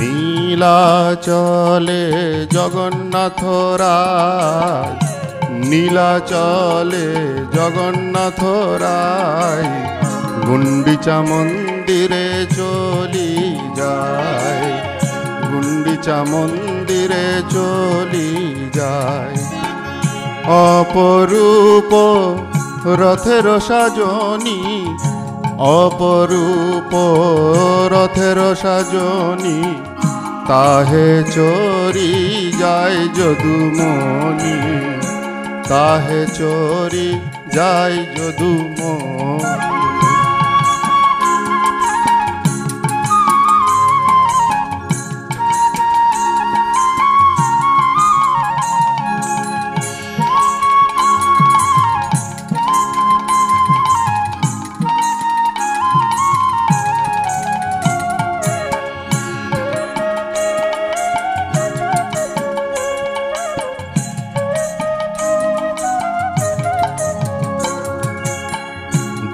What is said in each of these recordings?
নীলাচলে জগন্নাথ রায়, নীলাচলে জগন্নাথ রায়, গুন্ডিচা মন্দিরে চলি যায়, গুন্ডিচা মন্দিরে চলি যায়। অপরূপ রথের সাজনি, অপরূপ রথের সাজনি, তাহে চরি যায় যদুমণি, তাহে চরি যায় যদুমণি।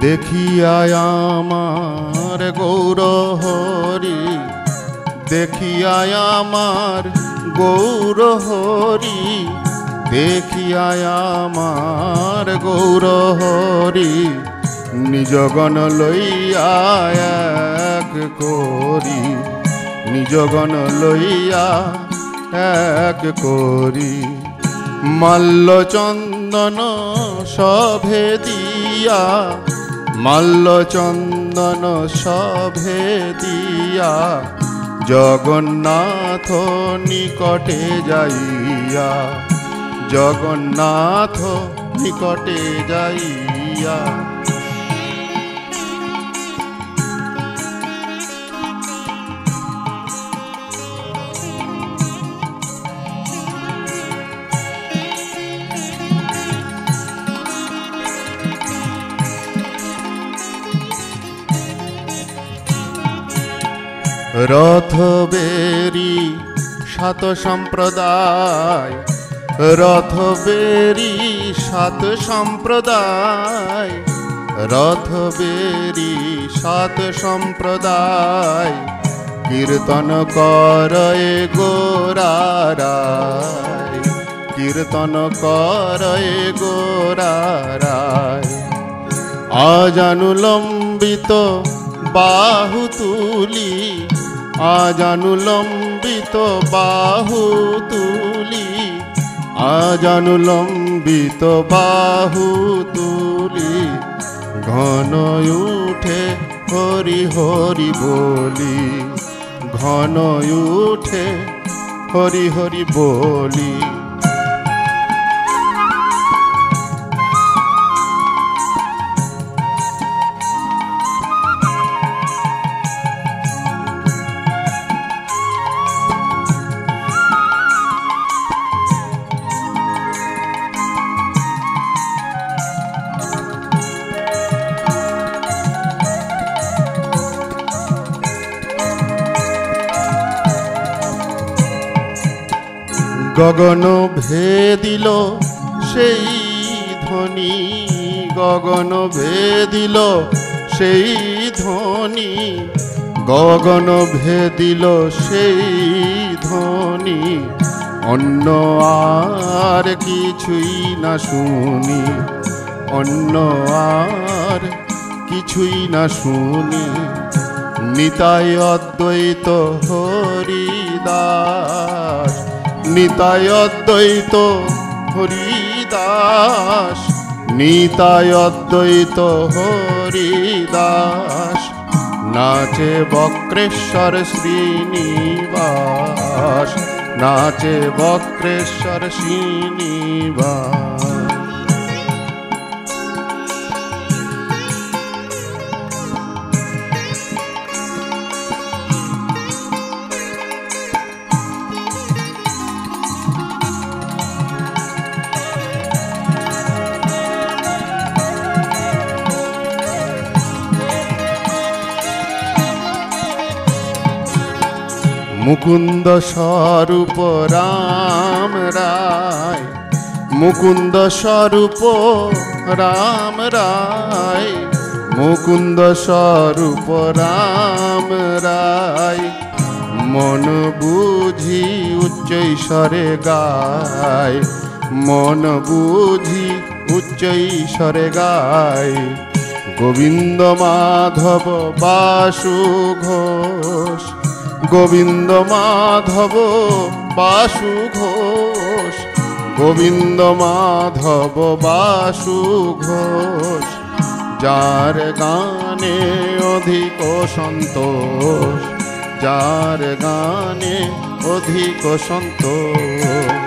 দেখিয়া আমার গৌর হরি, দেখিয়া আমার গৌর হরি, দেখিয়া আমার গৌর হরি, নিজগণ লইয়া এক করি, নিজগণ লইয়া এক করি। মাল্য চন্দন সভে দিয়া, মাল্য চন্দন সভে দিয়া, জগন্নাথ নিকটে যাইয়া, জগন্নাথ নিকটে যাইয়া। রথ বেরি সাত সম্প্রদায়, রথ বেরি সাত সম্প্রদায়, রথ বেরি সাত সম্প্রদায়, কীর্তন করয়ে গোরারায়, কীর্তন করয়ে গোরারায়। আজানুলম্বিত বাহু তুলি, আজানুলম্বিত বাহু তুলি, আজানুলম্বিত বাহু তুলি, ঘন উঠে হরি হরি বলি, ঘন উঠে হরি হরি বলি। গগন ভেদিল সেই ধ্বনি, গগন ভেদিল সেই ধ্বনি, গগন ভেদিল সেই ধ্বনি, অন্য আর কিছুই না শুনি, অন্য আর কিছুই না শুনি। নিতাই অদ্বৈত হরিদাস, নিতাই অদ্বৈত হরিদাস, নিতাই অদ্বৈত হরিদাস, নাচে বক্রেশ্বর শ্রীনিবাস, নাচে বক্রেশ্বর শ্রীনিবাস। মুকুন্দ স্বরূপ রাম রায়, মুকুন্দ স্বরূপ রাম রায়, মুকুন্দ স্বরূপ রাম রায়, মন বুঝি উচ্চৈ স্বরে গায়, মন বুঝি উচ্চৈ স্বরে গায়। গোবিন্দ মাধব বাসু ঘোষ, গোবিন্দ মাধব বাসু ঘোষ, গোবিন্দ মাধব বাসু ঘোষ। যার গানে অধিক সন্তোষ, যার গানে অধিক সন্তোষ।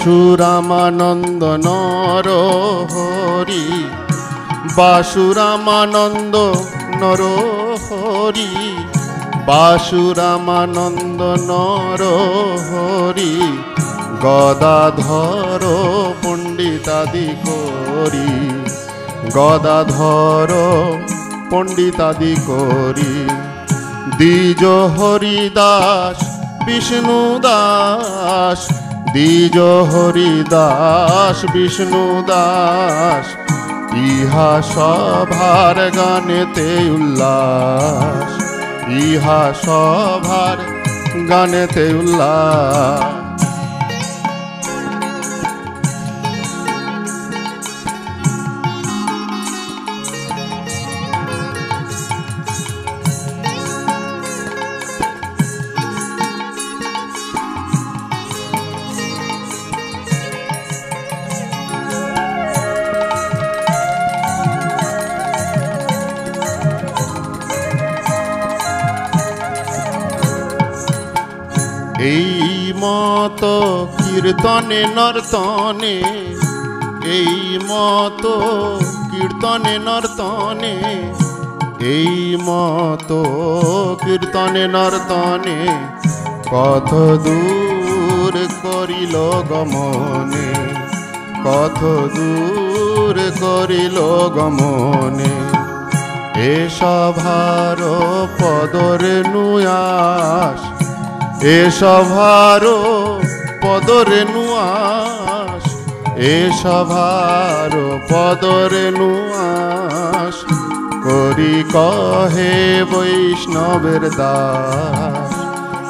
বাসুরামানন্দ নর হরি, বাসুরামানন্দ নর হরি, বাসুরামানন্দ নর হরি। গদাধর পণ্ডিতাদি করি, গদাধর পণ্ডিতাদি করি। দ্বিজ হরিদাস বিষ্ণু দাস, দ্বিজ হরিদাস বিষ্ণু দাস। ইহা সভার গানেতে উল্লাস, ইহা সভার গানেতে উল্লাস। এই মত কীর্তনে নর্তনে, এই মত কীর্তনে নর্তনে, এই মত কীর্তনে নর্তনে। কত দূর করিল গমনে, কত দূর করিল গমনে। এ সভার পদরে নুয়াস, এ সভার পদরে নুয়াস, এ সভার পদরে নুয়াস। করি কহে বৈষ্ণবের দাস,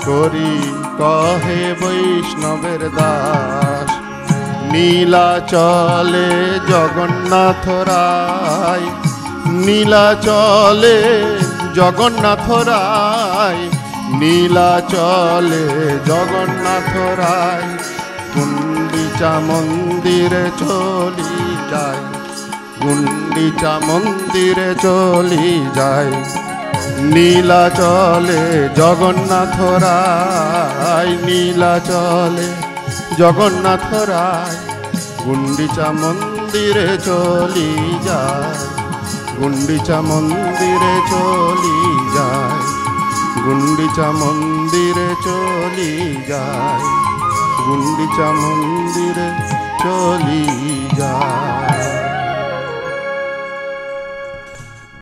করি কহে বৈষ্ণবের দাস। নীলাচলে জগন্নাথ রায়, নীলাচলে জগন্নাথ রায়, নীলাচলে জগন্নাথ রায়। গুন্ডিচা মন্দিরে চলি যায়, গুন্ডিচা মন্দিরে চলি যায়। নীলাচলে জগন্নাথ রায়, নীলাচলে জগন্নাথ রায়। গুন্ডিচা মন্দিরে চলি যায়, গুন্ডিচা মন্দিরে চলি যায়, গুন্ডিচা মন্দিরে চলি যায়, গুন্ডিচা মন্দিরে চলি যায়।